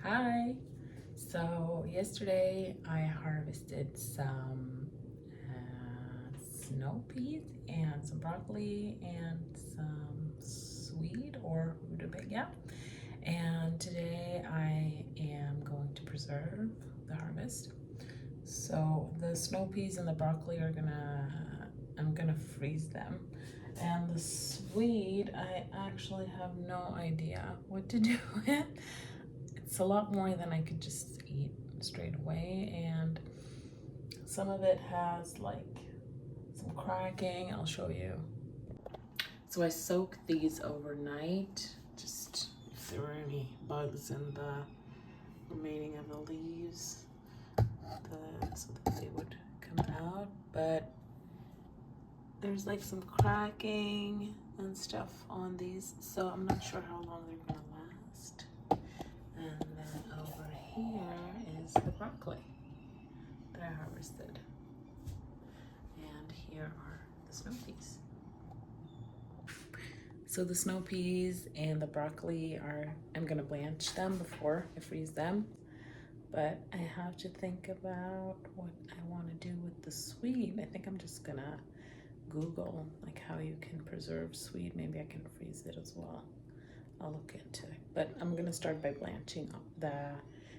Hi. So yesterday I harvested some snow peas and some broccoli and some swede or rutabega. And today I am going to preserve the harvest. So the snow peas and the broccoli I'm gonna freeze them. And the swede, I actually have no idea what to do with. It's a lot more than I could just eat straight away, and some of it has like some cracking. I'll show you. So I soaked these overnight, just if there were any bugs in the remaining of the leaves, so that they would come out. But there's like some cracking and stuff on these, so I'm not sure how long they're gonna last. And then over here is the broccoli that I harvested. And here are the snow peas. So the snow peas and the broccoli I'm gonna blanch them before I freeze them. But I have to think about what I wanna do with the swede. I think I'm just gonna Google like how you can preserve swede. Maybe I can freeze it as well. I'll look into it, but I'm gonna start by blanching up the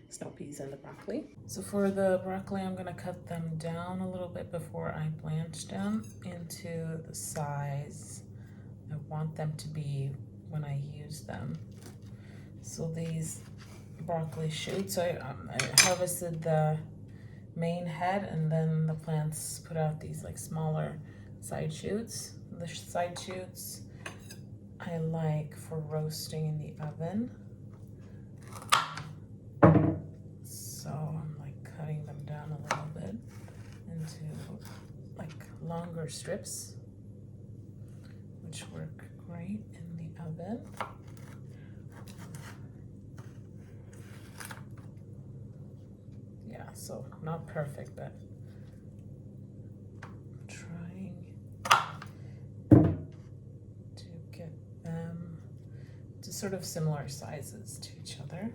snow peas and the broccoli. So for the broccoli, I'm gonna cut them down a little bit before I blanch them into the size I want them to be when I use them. So these broccoli shoots, I harvested the main head, and then the plants put out these like smaller side shoots. The side shoots I like for roasting in the oven. So I'm like cutting them down a little bit into like longer strips, which work great in the oven. Yeah, so not perfect, but I'm trying to get them to sort of similar sizes to each other.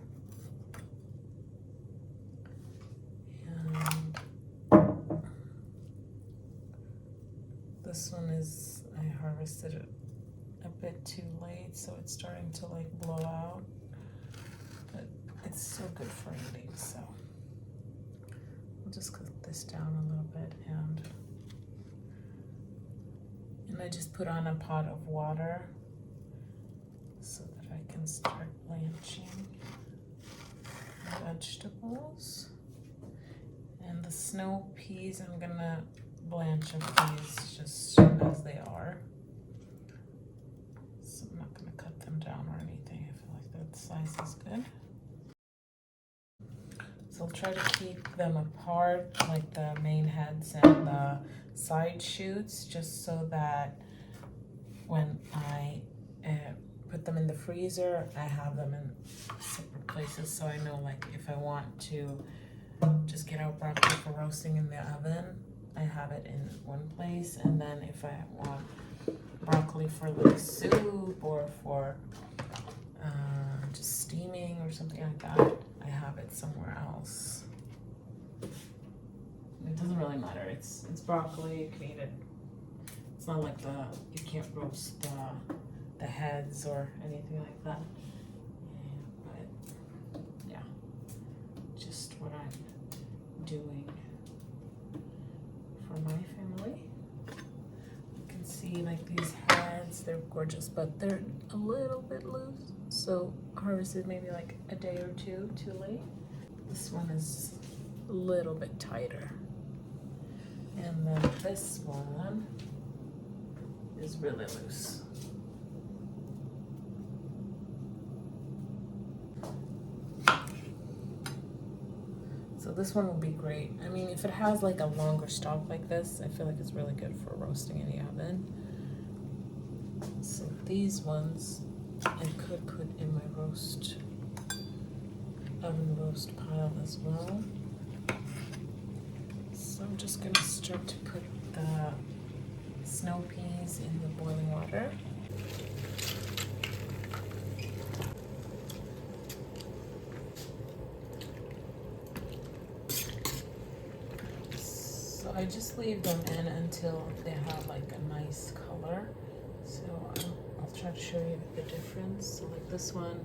And this one I harvested it a bit too late, so it's starting to like blow out, but it's still good for eating. So I'll just cut this down a little bit, and I just put on a pot of water so that I can start blanching the vegetables. And the snow peas, I'm gonna blanch these just as they are. So I'm not gonna cut them down or anything. I feel like that size is good. So I'll try to keep them apart, like the main heads and the side shoots, just so that when I put them in the freezer, I have them in separate places, so I know like if I want to just get out broccoli for roasting in the oven, I have it in one place, and then if I want broccoli for like soup or for just steaming or something like that, I have it somewhere else. It doesn't really matter. It's broccoli. You can eat it. It's not like you can't roast the heads or anything like that. But yeah, just what I'm doing for my family. You can see like these heads, they're gorgeous, but they're a little bit loose. So harvested maybe like a day or two too late. This one is a little bit tighter. And then this one is really loose. So this one will be great. I mean, if it has like a longer stalk like this, I feel like it's really good for roasting in the oven. So these ones I could put in my oven roast pile as well. So I'm just gonna start to put the snow peas in the boiling water. I just leave them in until they have like a nice color. So I'll try to show you the difference. So like this one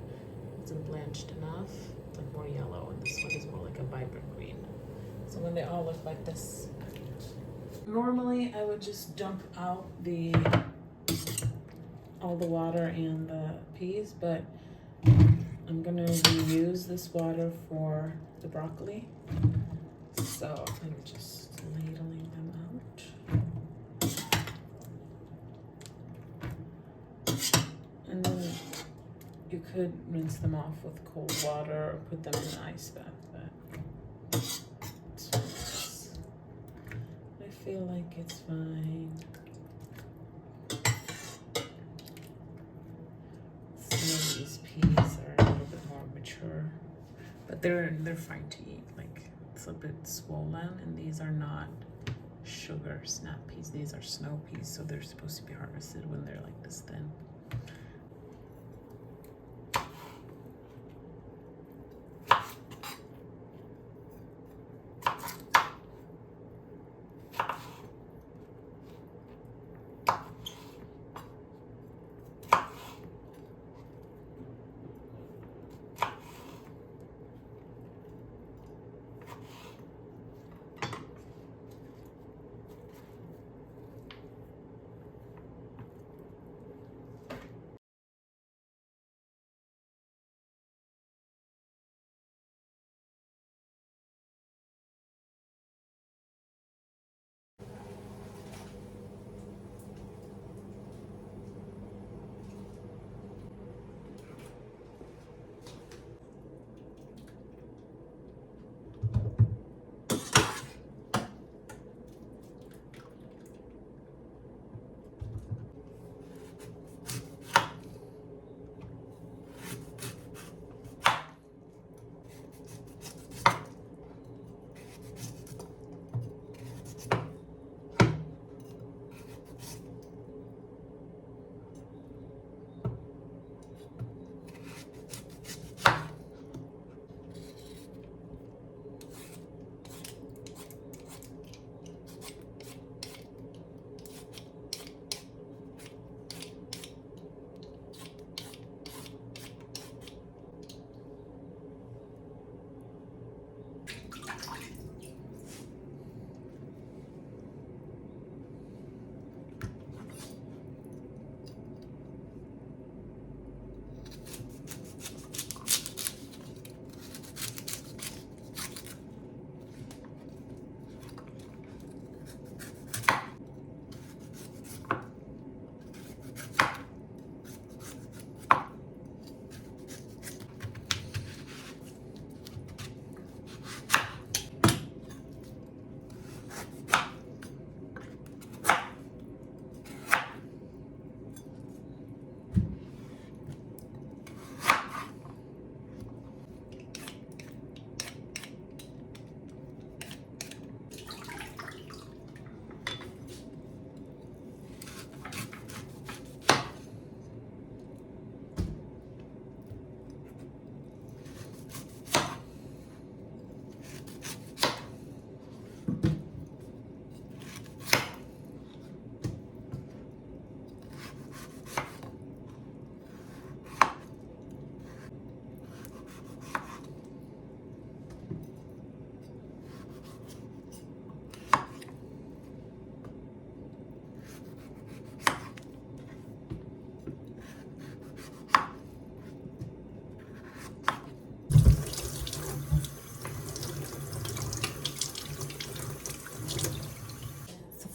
isn't blanched enough, it's like more yellow, and this one is more like a vibrant green. So when they all look like this, normally I would just dump out all the water and the peas, but I'm gonna reuse this water for the broccoli. So I'm just ladling them out. And then you could rinse them off with cold water or put them in an ice bath, but I feel like it's fine. Some of these peas are a little bit more mature, but they're fine to eat. Like, it's a bit swollen, and these are not sugar snap peas. These are snow peas, so they're supposed to be harvested when they're like this thin.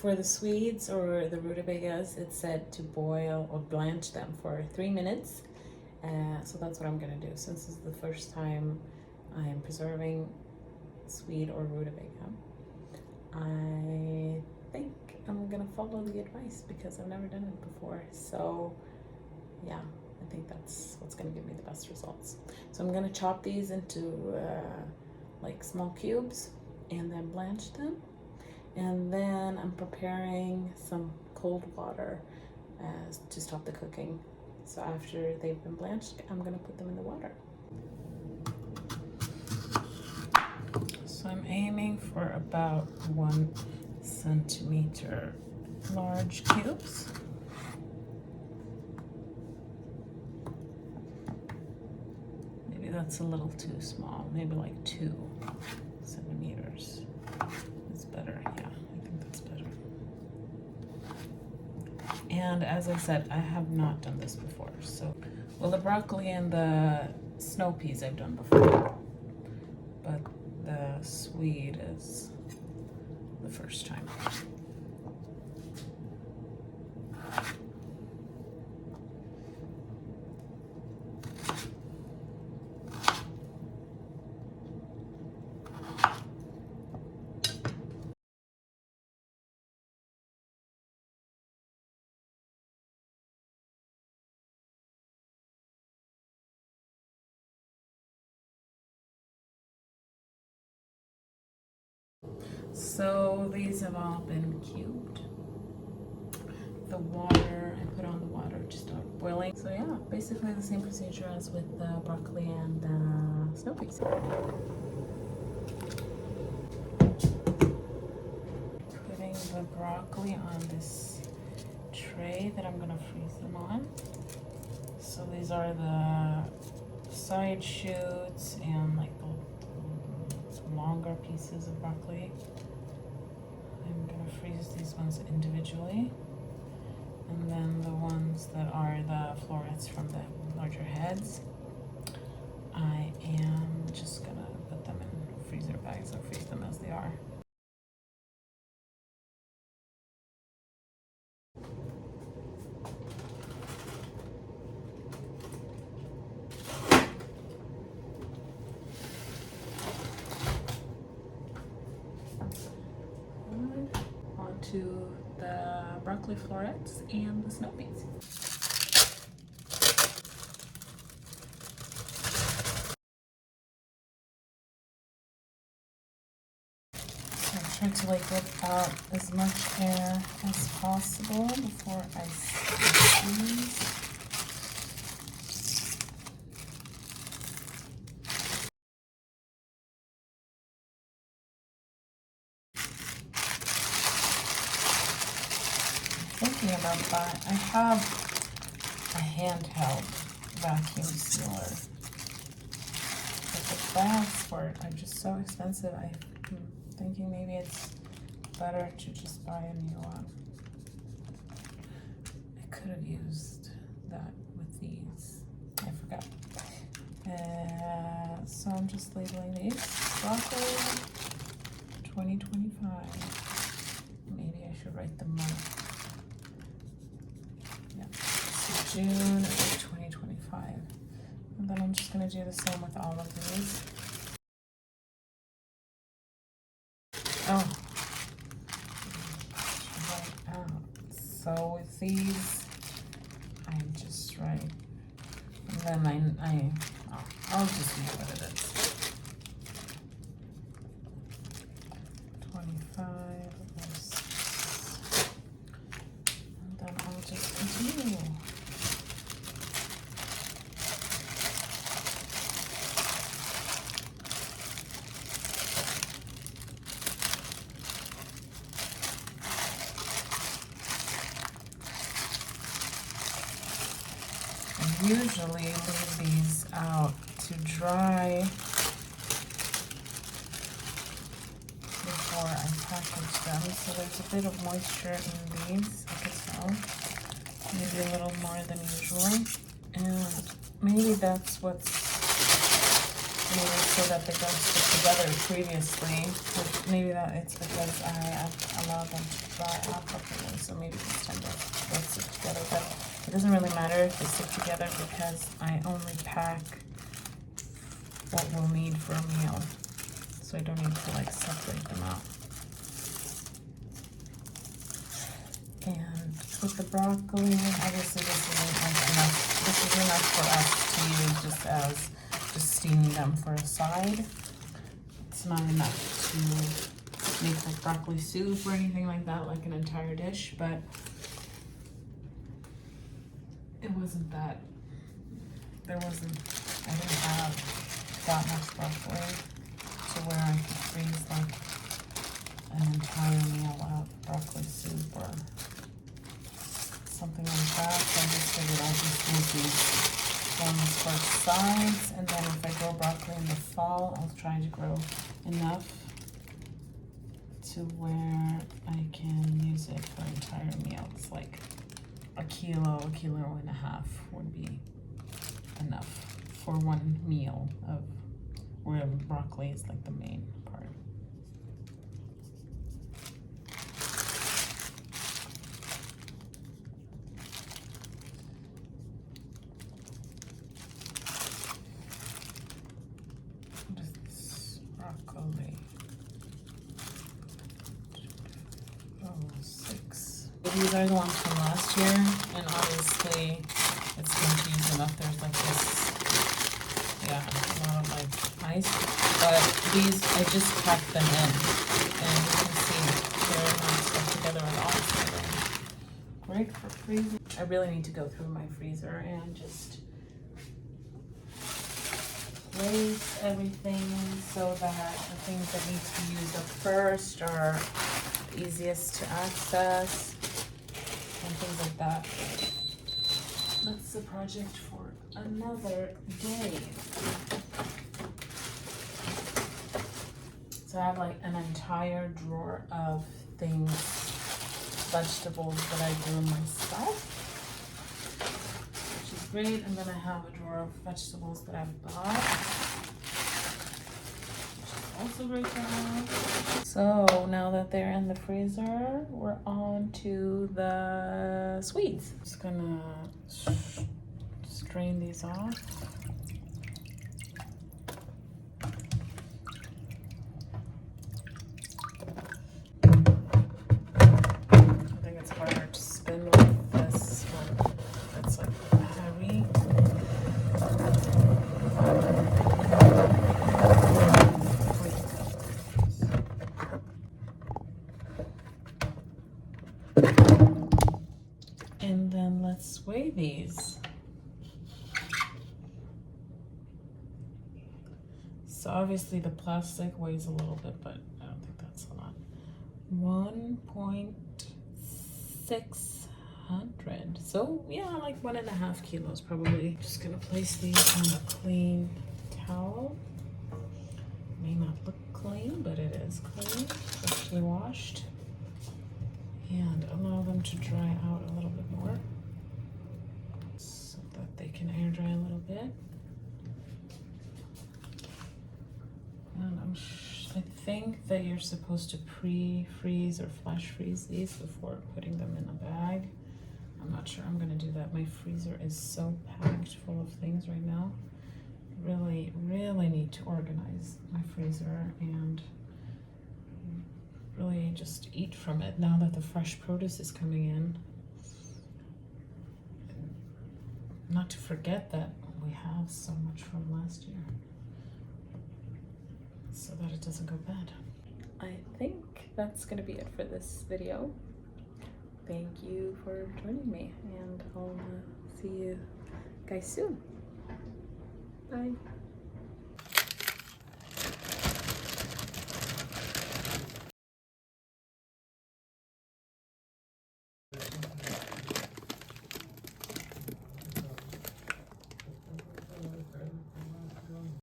For the Swedes or the rutabagas, it said to boil or blanch them for 3 minutes. So that's what I'm gonna do. Since this is the first time I am preserving Swede or rutabaga, I think I'm gonna follow the advice because I've never done it before. So yeah, I think that's what's gonna give me the best results. So I'm gonna chop these into like small cubes and then blanch them. And then I'm preparing some cold water to stop the cooking. So after they've been blanched, I'm gonna put them in the water. So I'm aiming for about 1 centimeter large cubes. Maybe that's a little too small, maybe like 2 centimeters. It's better, yeah, I think that's better. And as I said, I have not done this before, so, well, the broccoli and the snow peas I've done before, but the swede is the first time. So these have all been cubed. The water, I put on the water to start boiling. So yeah, basically the same procedure as with the broccoli and the snow peas. Putting the broccoli on this tray that I'm gonna freeze them on. So these are the side shoots and like the longer pieces of broccoli. I'm gonna freeze these ones individually. And then the ones that are the florets from the larger heads, I am just gonna put them in freezer bags and freeze them as they are. Onto the broccoli florets and the snow peas. So I try to like get out as much air as possible before I squeeze. Thinking about that, I have a handheld vacuum sealer, but the bags for it are just so expensive. I'm thinking maybe it's better to just buy a new one. I could have used that with these. I forgot. So I'm just labeling these. Broccoli 2025. Maybe I should write the month. June of 2025. And then I'm just going to do the same with all of these. Oh, right out. So with these, I just write, and then I'll just leave what it is. 25, and then I'll just continue. Usually leave these out to dry before I package them. So there's a bit of moisture in these, I could tell. Maybe a little more than usual. And maybe that's what's maybe so that they don't stick together previously. But maybe that it's because I allowed them to dry out properly. So maybe this time they'll stick together. But it doesn't really matter if they stick together because I only pack what we'll need for a meal. So I don't need to like separate them out. And with the broccoli, obviously this isn't like enough. This is enough for us to use just as just steaming them for a side. It's not enough to make like broccoli soup or anything like that, like an entire dish, but it wasn't that, I didn't have that much broccoli to where I could freeze like an entire meal up. these ones for sides, and then if I grow broccoli in the fall, I'll try to grow enough to where I can use it for entire meals. Like a kilo and a half would be enough for one meal of where broccoli is like the main part. This broccoli. Oh, 6. These are the ones from last year, and obviously it's going to use enough. There's like this, yeah, a lot of like ice, but these, I just packed them in, and you can see they're not stuck together at all, so they're great for freezing. I really need to go through my freezer and just place everything so that the things that need to be used up first are easiest to access and things like that. That's the project for another day. So I have like an entire drawer of things, vegetables that I grew myself, which is great. And then I have a drawer of vegetables that I've bought, which is also great to have. So now that they're in the freezer, we're on to the swedes. Just gonna strain these off. I think it's harder to spin with this one. It's like heavy. And then let's weigh these. So obviously the plastic weighs a little bit, but I don't think that's a lot. 1.600. So yeah, like 1.5 kilos probably. Just gonna place these on a clean towel. May not look clean, but it is clean, freshly washed. And allow them to dry out a little bit more so that they can air dry a little bit. And I think that you're supposed to pre-freeze or flash freeze these before putting them in a bag. I'm not sure I'm gonna do that. My freezer is so packed full of things right now. Really need to organize my freezer and really just eat from it now that the fresh produce is coming in. Not to forget that we have so much from last year, so that it doesn't go bad. I think that's gonna be it for this video. Thank you for joining me, and I'll see you guys soon. Bye.